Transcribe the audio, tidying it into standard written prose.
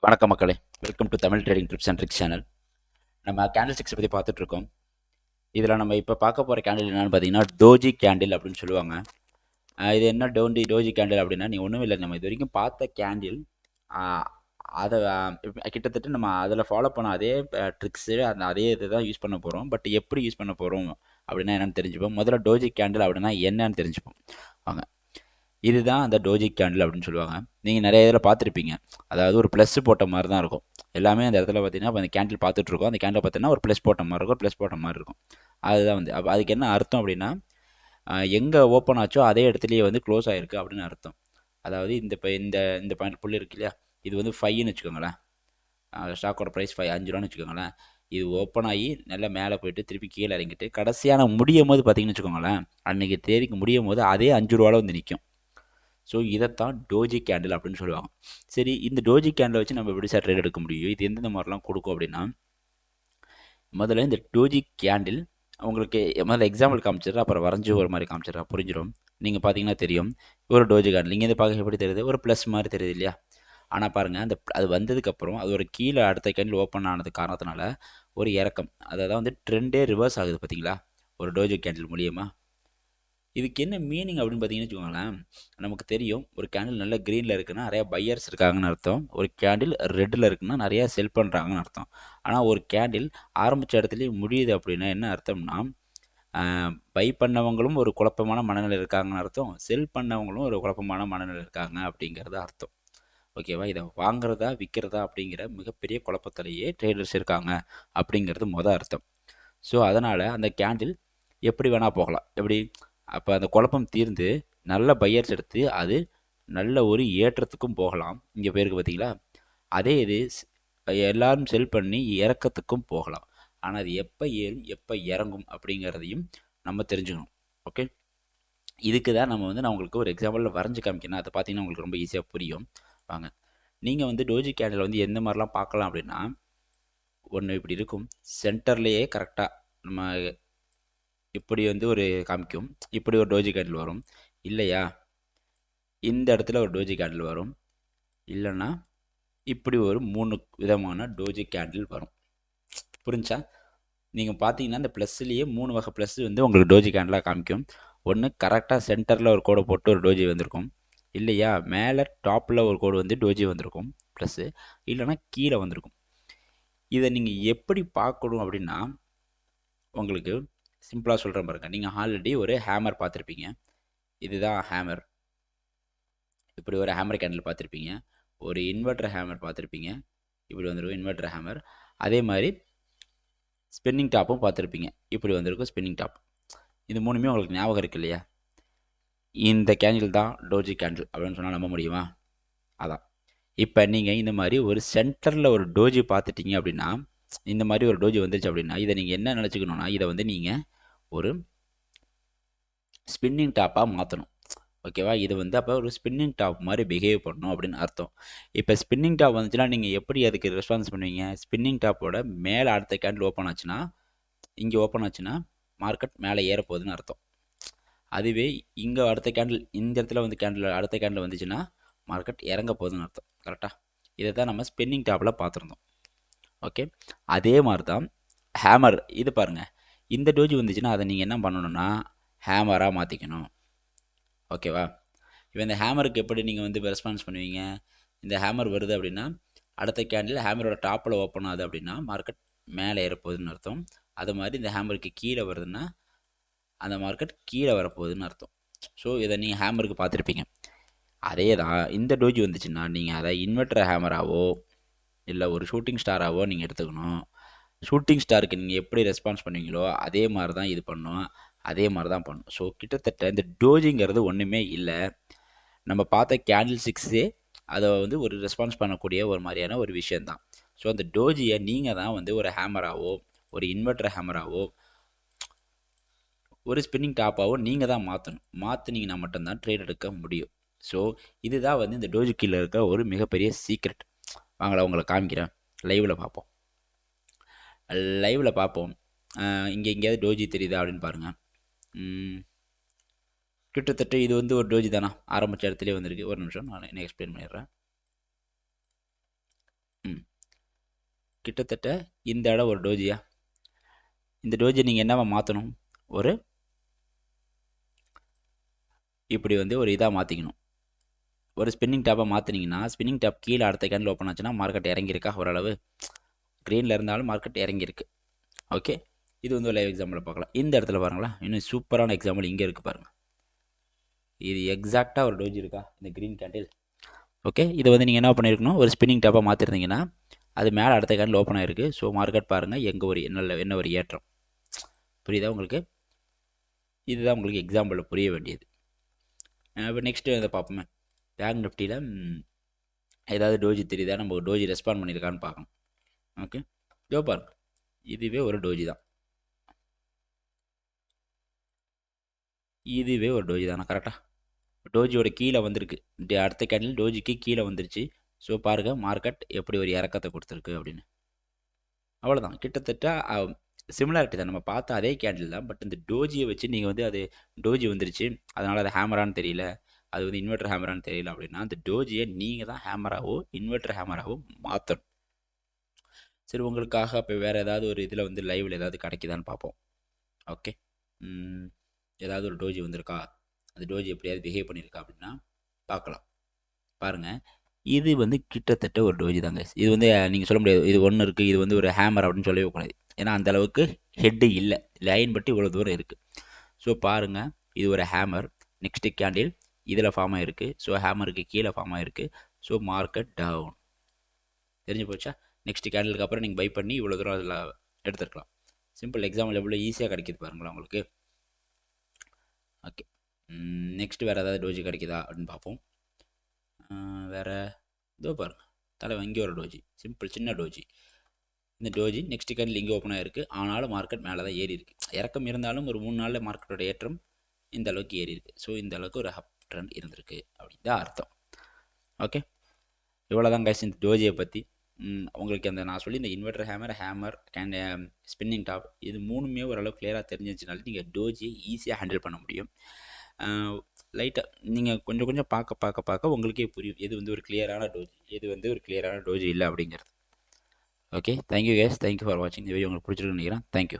வணக்கம் மக்களே, welcome to Tamil trading tips and tricks channel. நம்ம கேண்டில் ஸ்டிக்ஸ் பற்றி பார்த்துட்டு இருக்கோம். இதில் நம்ம இப்போ பார்க்க போகிற கேண்டில் என்னென்னு பார்த்தீங்கன்னா டோஜி கேண்டில் அப்படின்னு சொல்லுவாங்க. இது என்ன டோஜி கேண்டில் அப்படின்னா, நீ ஒன்றும் இல்லை, நம்ம இது வரைக்கும் பார்த்த கேண்டில் அதை கிட்டத்தட்ட நம்ம அதில் ஃபாலோ பண்ண அதே ட்ரிக்ஸு அதே இதை தான் யூஸ் பண்ண போகிறோம். பட் எப்படி யூஸ் பண்ண போகிறோம் அப்படின்னா என்னென்னு தெரிஞ்சுப்போம். முதல்ல டோஜி கேண்டில் அப்படின்னா என்னன்னு தெரிஞ்சுப்போம் வாங்க. இதுதான் அந்த டோஜி கேண்டில் அப்படின்னு சொல்லுவாங்க. நீங்கள் நிறைய இதில் பார்த்துருப்பீங்க. அதாவது ஒரு ப்ளஸ் போட்ட மாதிரி தான் இருக்கும் எல்லாமே. அந்த இடத்துல பார்த்தீங்கன்னா இப்போ அந்த கேண்டில் பார்த்துட்ருக்கோம். அந்த கேண்டில் பார்த்தீங்கன்னா ஒரு ப்ளஸ் போட்ட மாதிரி இருக்கும், ஒரு ப்ளஸ் போட்ட மாதிரி இருக்கும். அதுதான் வந்து அப்போ அதுக்கு என்ன அர்த்தம் அப்படின்னா, எங்கே ஓப்பன் ஆச்சோ அதே இடத்துலையே வந்து க்ளோஸ் ஆகிருக்கு அப்படின்னு அர்த்தம். அதாவது இந்த இப்போ இந்த பாயிண்ட் புள்ளி இருக்கு இல்லையா, இது வந்து 5ன்னு வச்சுக்கோங்களேன். ஸ்டாக்கோட ப்ரைஸ் 5 ரூபான்னு வச்சுக்கோங்களேன். இது ஓப்பன் ஆகி நல்லா மேலே போயிட்டு திருப்பி கீழே இறங்கிட்டு கடைசியான முடியும் போது பார்த்தீங்கன்னு வச்சுக்கோங்களேன், அன்றைக்கி தேதிக்கு முடியும் போது அதே 5 ரூபாவில் வந்து நிற்கும். ஸோ இதைத்தான் டோஜி கேண்டில் அப்படின்னு சொல்லுவாங்க. சரி, இந்த டோஜி கேண்டில் வச்சு நம்ம எப்படி சார் ட்ரேட் எடுக்க முடியும், இது எந்தெந்த மாதிரிலாம் கொடுக்கும் அப்படின்னா, முதல்ல இந்த டோஜி கேண்டில் உங்களுக்கு முதல்ல எக்ஸாம்பிள் காமிச்சிடுறேன், அப்புறம் வரைஞ்சி ஒரு மாதிரி காமிச்சிடுறேன், புரிஞ்சிடும். நீங்கள் பார்த்தீங்கன்னா தெரியும், ஒரு டோஜி கேண்டில் இங்கே இருந்து பார்க்க எப்படி தெரியுது, ஒரு ப்ளஸ் மாதிரி தெரியுது இல்லையா. ஆனால் பாருங்கள், அது வந்ததுக்கப்புறம் அது ஒரு கீழே அடுத்த கேண்டில் ஓப்பன் ஆனது காரணத்தினால ஒரு இறக்கம், அதாவது வந்து ட்ரெண்டே ரிவர்ஸ் ஆகுது பார்த்தீங்களா, ஒரு டோஜி கேண்டில் மூலியமாக. இதுக்கு என்ன மீனிங் அப்படின்னு பார்த்தீங்கன்னு வச்சுக்கோங்களேன், நமக்கு தெரியும் ஒரு கேண்டில் நல்ல க்ரீனில் இருக்குன்னா நிறையா பையர்ஸ் இருக்காங்கன்னு அர்த்தம், ஒரு கேண்டில் ரெட்டில் இருக்குன்னா நிறையா செல் பண்ணுறாங்கன்னு அர்த்தம். ஆனால் ஒரு கேண்டில் ஆரம்பித்த இடத்துலையே முடியுது அப்படின்னா என்ன அர்த்தம்னா, பை பண்ணவங்களும் ஒரு குழப்பமான மனநிலை இருக்காங்கன்னு அர்த்தம், செல் பண்ணவங்களும் ஒரு குழப்பமான மனநிலை இருக்காங்க அப்படிங்கிறது அர்த்தம். ஓகேவா, இதை வாங்குறதா விற்கிறதா அப்படிங்கிற மிகப்பெரிய குழப்பத்திலேயே ட்ரேடர்ஸ் இருக்காங்க அப்படிங்கிறது அர்த்தம். ஸோ அதனால் அந்த கேண்டில் எப்படி வேணால் போகலாம். எப்படி அப்போ அந்த குழப்பம் தீர்ந்து நல்ல பையர்ஸ் எடுத்து அது நல்ல ஒரு ஏற்றத்துக்கும் போகலாம். இங்கே பேருக்கு பார்த்தீங்களா, அதே இது எல்லாரும் செல் பண்ணி இறக்கத்துக்கும் போகலாம். ஆனால் அது எப்போ ஏறும் எப்போ இறங்கும் அப்படிங்கிறதையும் நம்ம தெரிஞ்சுக்கணும். ஓகே, இதுக்கு தான் நம்ம வந்து நான் உங்களுக்கு ஒரு எக்ஸாம்பிளில் வரைஞ்சி காமிக்கணும். அதை பார்த்தீங்கன்னா உங்களுக்கு ரொம்ப ஈஸியாக புரியும். வாங்க, நீங்கள் வந்து டோஜி கேண்டில் வந்து எந்த மாதிரிலாம் பார்க்கலாம் அப்படின்னா, ஒன்று இப்படி இருக்கும், சென்டர்லேயே கரெக்டாக நம்ம இப்படி வந்து ஒரு காமிக்கும், இப்படி ஒரு டோஜி கேண்டில் வரும் இல்லையா, இந்த இடத்துல ஒரு டோஜி கேண்டில் வரும், இல்லைன்னா இப்படி ஒரு 3 விதமான டோஜி கேண்டில் வரும். புரிஞ்சா? நீங்கள் பார்த்தீங்கன்னா இந்த ப்ளஸ்லேயே 3 வகை ப்ளஸ் வந்து உங்களுக்கு டோஜி கேண்டிலாக காமிக்கும். ஒன்று கரெக்டாக சென்டரில் ஒரு கோடை போட்டு ஒரு டோஜி வந்திருக்கும், இல்லையா மேலே டாப்பில் ஒரு கோடு வந்து டோஜி வந்திருக்கும் ப்ளஸ்ஸு, இல்லைன்னா கீழே வந்திருக்கும். இதை நீங்கள் எப்படி பார்க்கணும் அப்படின்னா, உங்களுக்கு சிம்பிளாக சொல்கிறேன் பாருங்கள். நீங்கள் ஆல்ரெடி ஒரு ஹேமர் பார்த்துருப்பீங்க, இதுதான் ஹேமர். இப்படி ஒரு ஹேமர் கேண்டில் பார்த்துருப்பீங்க, ஒரு இன்வெர்டர் ஹேமர் பார்த்துருப்பீங்க, இப்படி வந்திருக்கும் இன்வெர்டர் ஹேமர். அதே மாதிரி ஸ்பின்னிங் டாப்பும் பார்த்துருப்பீங்க, இப்படி வந்திருக்கும் ஸ்பின்னிங் டாப். இது மூணுமே உங்களுக்கு ஞாபகம் இருக்கு இல்லையா. இந்த கேண்டில் தான் டோஜி கேண்டில் அப்படின்னு சொன்னால் நம்ப முடியுமா? அதான். இப்போ நீங்கள் இந்த மாதிரி ஒரு சென்டரில் ஒரு டோஜி பார்த்துட்டீங்க அப்படின்னா, இந்த மாதிரி ஒரு டோஜி வந்துருச்சு அப்படின்னா, இதை நீங்கள் என்ன நினச்சிக்கணும்னா, இதை வந்து நீங்கள் ஒரு ஸ்பின்னிங் டாப்பாக மாற்றணும். ஓகேவா, இது வந்து அப்போ ஒரு ஸ்பின்னிங் டாப் மாதிரி பிஹேவ் பண்ணணும் அப்படின்னு அர்த்தம். இப்போ ஸ்பின்னிங் டாப் வந்துச்சுன்னா நீங்கள் எப்படி அதுக்கு ரெஸ்பான்ஸ் பண்ணுவீங்க? ஸ்பின்னிங் டாப்போட மேலே அடுத்த கேண்டில் ஓப்பன் ஆச்சுன்னா, இங்கே ஓப்பன் ஆச்சுன்னா மார்க்கெட் மேலே ஏறப்போகுதுன்னு அர்த்தம். அதுவே இங்கே அடுத்த கேண்டில் இந்த இடத்துல வந்து கேண்டில் அடுத்த கேண்டில் வந்துச்சுன்னா மார்க்கெட் இறங்க போகுதுன்னு அர்த்தம். கரெக்டாக, இதை தான் நம்ம ஸ்பின்னிங் டாப்பில் பார்த்துருந்தோம். ஓகே, அதே மாதிரி தான் ஹேமர். இது பாருங்கள், இந்த டோஜி வந்துச்சுன்னா அதை நீங்கள் என்ன பண்ணணும்னா ஹேமராக மாற்றிக்கணும். ஓகேவா, இப்போ இந்த ஹேமருக்கு எப்படி நீங்கள் வந்து ரெஸ்பான்ஸ் பண்ணுவீங்க? இந்த ஹேமர் வருது அப்படின்னா அடுத்த கேண்டில் ஹேமரோட டாப்பில் ஓப்பன் ஆகுது அப்படின்னா மார்க்கெட் மேலே ஏறப்போகுதுன்னு அர்த்தம். அது மாதிரி இந்த ஹேமருக்கு கீழே வருதுன்னா அந்த மார்க்கெட் கீழே வரப்போகுதுன்னு அர்த்தம். ஸோ இதை நீங்கள் ஹேமருக்கு பார்த்துருப்பீங்க. அதே தான் இந்த டோஜி வந்துச்சுன்னா நீங்கள் அதை இன்வெர்டர் ஹேமராகவோ இல்லை ஒரு ஷூட்டிங் ஸ்டாராகவோ நீங்கள் எடுத்துக்கணும். ஷூட்டிங் ஸ்டாருக்கு நீங்கள் எப்படி ரெஸ்பான்ஸ் பண்ணுவீங்களோ அதே மாதிரி தான் இது பண்ணும், அதே மாதிரி தான் பண்ணும். ஸோ கிட்டத்தட்ட இந்த டோஜிங்கிறது ஒன்றுமே இல்லை, நம்ம பார்த்த கேண்டில் சிக்ஸே அதை வந்து ஒரு ரெஸ்பான்ஸ் பண்ணக்கூடிய ஒரு மாதிரியான ஒரு விஷயந்தான். ஸோ அந்த டோஜியை நீங்கள் தான் வந்து ஒரு ஹேமராகவோ ஒரு இன்வெர்டர் ஹேமராகவோ ஒரு ஸ்பின்னிங் டாப்பாகவோ நீங்கள் தான் மாற்றணும். மாற்றினீங்கன்னா மட்டும்தான் ட்ரேட் எடுக்க முடியும். ஸோ இதுதான் வந்து இந்த டோஜி கீழே இருக்க ஒரு மிகப்பெரிய சீக்ரெட். வாங்களா உங்களை காமிக்கிறேன், லைவில் பார்ப்போம். லைவில் பார்ப்போம். இங்கே எங்கேயாவது டோஜி தெரியுதா அப்படின்னு பாருங்கள். கிட்டத்தட்ட இது வந்து ஒரு டோஜி தானா, ஆரம்பித்த இடத்துலேயே வந்திருக்கு. ஒரு நிமிஷம் நான் என்ன எக்ஸ்பிளைன் பண்ணிடுறேன். கிட்டத்தட்ட இந்த இடம் ஒரு டோஜியா. இந்த டோஜி நீங்கள் என்னவா மாற்றணும், ஒரு இப்படி வந்து ஒரு இதாக மாற்றிக்கணும். ஒரு ஸ்பின்னிங் டாப்பாக மாற்றினீங்கன்னா ஸ்பின்னிங் டாப் கீழே அடுத்த கேண்டில் ஓப்பன் ஆச்சுன்னா மார்க்கெட் இறங்கியிருக்கா, ஓரளவு க்ரீனில் இருந்தாலும் மார்க்கெட் இறங்கியிருக்கு. ஓகே, இது வந்து ஒரு லைவ் எக்ஸாம்பிள் பார்க்கலாம். இந்த இடத்துல பாருங்களா, இன்னும் சூப்பரான எக்ஸாம்பிள் இங்கே இருக்குது பாருங்கள். இது எக்ஸாக்டாக ஒரு டோஜி இருக்கா இந்த க்ரீன் கேண்டில். ஓகே, இதை வந்து நீங்கள் என்ன பண்ணியிருக்கணும், ஒரு ஸ்பின்னிங் டாப்பாக மாற்றிருந்தீங்கன்னா அது மேலே அடுத்த கேண்டில் ஓப்பன் ஆகிருக்கு. ஸோ மார்க்கெட் பாருங்கள் எங்கே ஒரு என்ன ஒரு ஏற்றம். புரியுதா உங்களுக்கு? இதுதான் உங்களுக்கு எக்ஸாம்பிளில் புரிய வேண்டியது. இப்போ நெக்ஸ்ட்டு இதை பார்ப்போமே. பேங்க் நிஃப்டியில் ஏதாவது டோஜி தெரியுதா, நம்ம டோஜி ரெஸ்பாண்ட் பண்ணியிருக்கான்னு பார்க்கணும். ஓகே, இதோ பாருங்க, இதுவே ஒரு டோஜி தான். இதுவே ஒரு டோஜி தானே கரெக்டாக. டோஜியோட கீழே வந்திருக்கு, அடுத்த கேண்டில் டோஜிக்கு கீழே வந்துருச்சு. ஸோ பாருங்கள் மார்க்கெட் எப்படி ஒரு இறக்கத்தை கொடுத்துருக்கு அப்படின்னு. அவ்வளோதான், கிட்டத்தட்ட சிமிலாரிட்டி தான். நம்ம பார்த்த அதே கேண்டில் தான். பட் இந்த டோஜியை வச்சு நீங்கள் வந்து அது டோஜி வந்துருச்சு, அதனால் அது ஹேமரான்னு தெரியல, அது வந்து இன்வெர்டர் ஹேமரான்னு தெரியல அப்படின்னா அந்த டோஜியை நீங்கள் தான் ஹேமராகவோ இன்வெர்டர் ஹேமராகவோ மாற்றணும். சரி, உங்களுக்காக இப்போ வேறு ஏதாவது ஒரு இதில் வந்து லைவில் ஏதாவது கிடைக்குதான்னு பார்ப்போம். ஓகே, ஏதாவது ஒரு டோஜி வந்திருக்கா, அந்த டோஜி எப்படியாவது பிஹேவ் பண்ணியிருக்கா அப்படின்னா பார்க்கலாம். பாருங்கள், இது வந்து கிட்டத்தட்ட ஒரு டோஜி தாங்க. இது வந்து நீங்கள் சொல்ல முடியாது இது ஒன்று இருக்குது, இது வந்து ஒரு ஹேமர் அப்படின்னு சொல்லவே கூடாது. ஏன்னா அந்த அளவுக்கு ஹெட்டு இல்லை, லைன் பற்றி இவ்வளோ தூரம் இருக்குது. ஸோ பாருங்கள், இது ஒரு ஹேமர். நெக்ஸ்ட்டு கேண்டில் இதில் ஃபார்ம் ஆகிருக்கு. ஸோ ஹேமருக்கு கீழே ஃபார்ம் ஆகிருக்கு. So market down. தெரிஞ்சு போச்சா? நெக்ஸ்ட் கேண்டிலுக்கு அப்புறம் நீங்கள் பை பண்ணி இவ்வளோ தூரம் அதில் எடுத்துருக்கலாம். சிம்பிள் எக்ஸாம்பிள் எவ்வளோ ஈஸியாக கிடைக்கிது பாருங்களா உங்களுக்கு. ஓகே, நெக்ஸ்ட்டு வேறு ஏதாவது டோஜி கிடைக்குதா அப்படின்னு பார்ப்போம். வேறு இதோ பாருங்கள், தலைவன் இங்கே ஒரு டோஜி, சிம்பிள் சின்ன டோஜி. இந்த டோஜி நெக்ஸ்ட் கேண்டில் இங்கே ஓப்பன் ஆகிருக்கு. ஆனாலும் மார்க்கெட் மேலே தான் ஏறி இருக்குது. இறக்கம் இருந்தாலும் ஒரு 3 நாளில் மார்க்கெட்டோட ஏற்றம் இந்த அளவுக்கு ஏறி இருக்குது. ஸோ இந்த அளவுக்கு ஒரு அப் ட்ரெண்ட் இருந்திருக்கு அப்படின்னு தான் அர்த்தம். ஓகே, இவ்வளோ தான் கைஸ் இந்த டோஜியை பற்றி. உங்களுக்கு அந்த நான் சொல்லி இந்த இன்வெர்டர் ஹேமர் ஸ்பின்னிங் டாப் இது மூணுமே ஓரளவு கிளியராக தெரிஞ்சிச்சுனால நீங்கள் டோஜியை ஈஸியாக ஹேண்டில் பண்ண முடியும். லைட்டாக நீங்கள் கொஞ்சம் கொஞ்சம் பார்க்க உங்களுக்கே புரியும் எது வந்து ஒரு கிளியரான டோஜி, எது வந்து ஒரு கிளியரான டோஜி இல்லை அப்படிங்கிறது. Okay, thank you case, thank you for வாட்சிங். இந்த வீடியோ உங்களுக்கு பிடிச்சிருக்குன்னு நினைக்கிறேன். தேங்க்யூ.